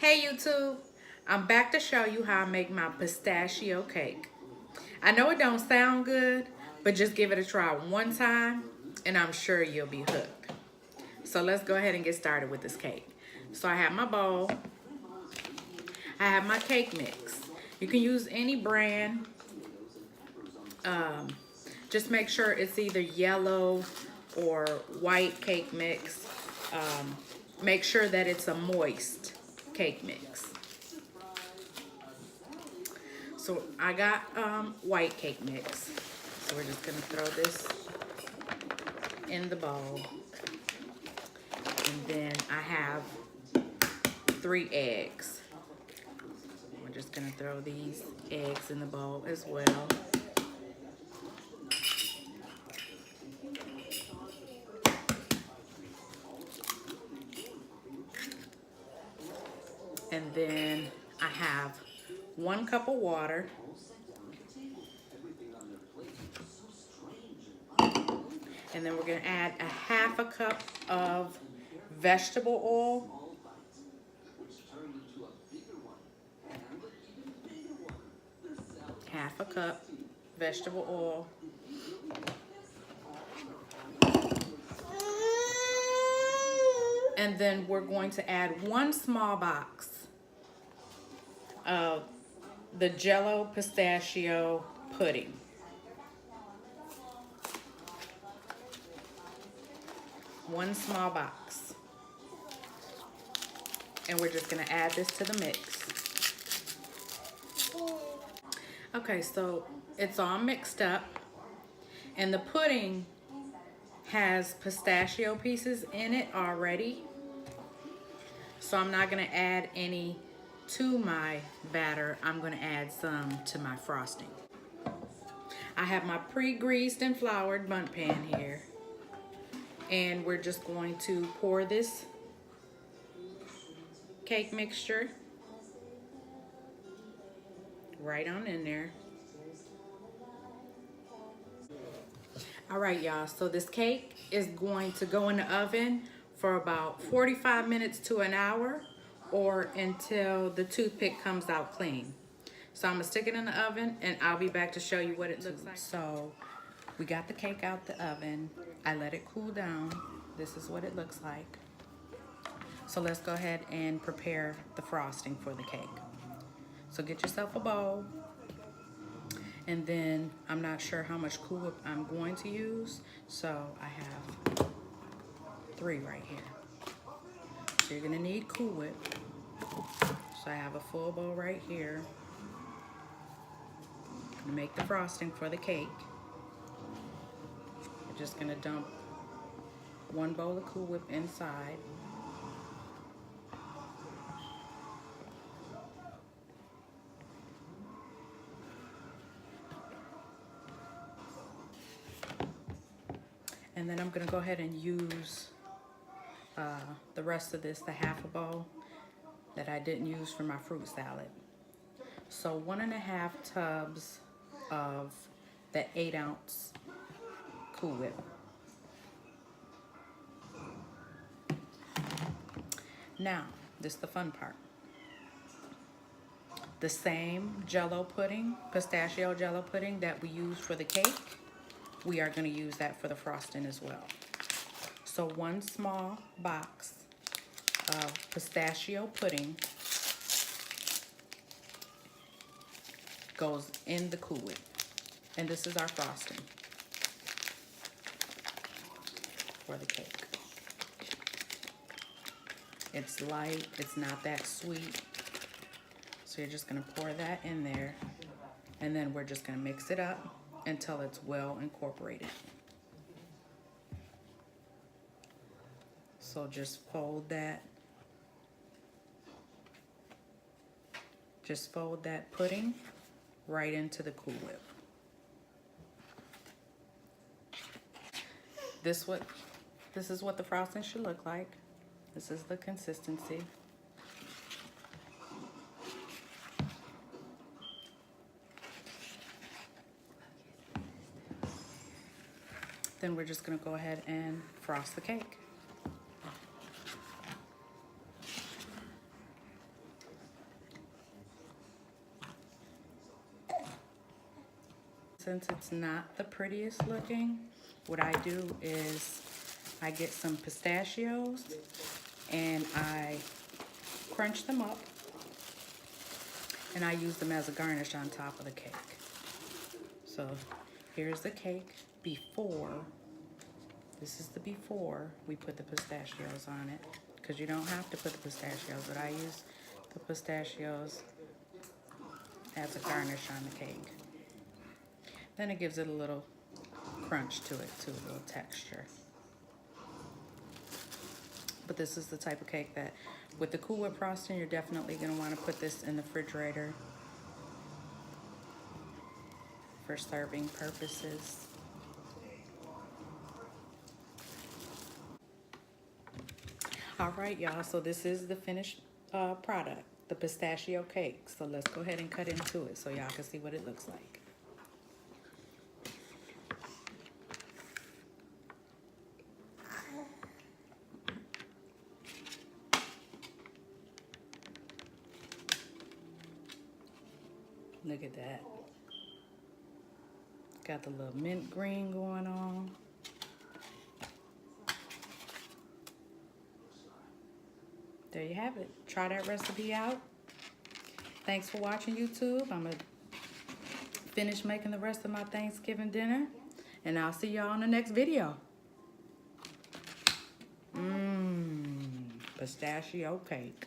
Hey YouTube, I'm back to show you how I make my pistachio cake. I know it don't sound good, but just give it a try one time and I'm sure you'll be hooked. So let's go ahead and get started with this cake. So I have my bowl, I have my cake mix. You can use any brand. Just make sure it's either yellow or white cake mix. Make sure that it's a moist cake mix. So I got white cake mix. So we're just gonna throw this in the bowl. And then I have 3 eggs. We're just gonna throw these eggs in the bowl as well. And then I have 1 cup of water. And then we're gonna add a 1/2 cup of vegetable oil. Half a cup vegetable oil. And then we're going to add 1 small box of the Jello pistachio pudding. One small box. And we're just gonna add this to the mix. Okay, so it's all mixed up. And the pudding has pistachio pieces in it already. So I'm not gonna add any to my batter. I'm gonna add some to my frosting. I have my pre-greased and floured bundt pan here. And we're just going to pour this cake mixture right on in there. All right, y'all, so this cake is going to go in the oven for about 45 minutes to an hour or until the toothpick comes out clean. So I'm gonna stick it in the oven and I'll be back to show you what it looks like. So we got the cake out the oven. I let it cool down. This is what it looks like. So let's go ahead and prepare the frosting for the cake. So get yourself a bowl. And then I'm not sure how much Cool Whip I'm going to use. So I have 3 right here. So you're gonna need Cool Whip. So I have a full bowl right here. I'm gonna make the frosting for the cake. I'm just gonna dump 1 bowl of Cool Whip inside. And then I'm gonna go ahead and use the rest of this, the 1/2 bowl that I didn't use for my fruit salad. So 1½ tubs of the 8-ounce Cool Whip. Now, this is the fun part. The same Jello pudding, pistachio Jello pudding that we use for the cake, we are going to use that for the frosting as well. So 1 small box of pistachio pudding goes in the Cool Whip. And this is our frosting for the cake. It's light, it's not that sweet. So you're just gonna pour that in there and then we're just gonna mix it up until it's well incorporated. So just fold that pudding right into the Cool Whip. This is what the frosting should look like. This is the consistency. Then we're just gonna go ahead and frost the cake. Since it's not the prettiest looking, what I do is I get some pistachios and I crunch them up and I use them as a garnish on top of the cake. So here's the cake before. This is the before we put the pistachios on it, because you don't have to put the pistachios, but I use the pistachios as a garnish on the cake. Then it gives it a little crunch to it too, a little texture. But this is the type of cake that with the Cool Whip frosting, you're definitely going to want to put this in the refrigerator for serving purposes. All right, y'all, so this is the finished product, the pistachio cake. So let's go ahead and cut into it so y'all can see what it looks like. Look at that. Got the little mint green going on. There you have it. Try that recipe out. Thanks for watching, YouTube. I'm going to finish making the rest of my Thanksgiving dinner, and I'll see y'all in the next video. Pistachio cake.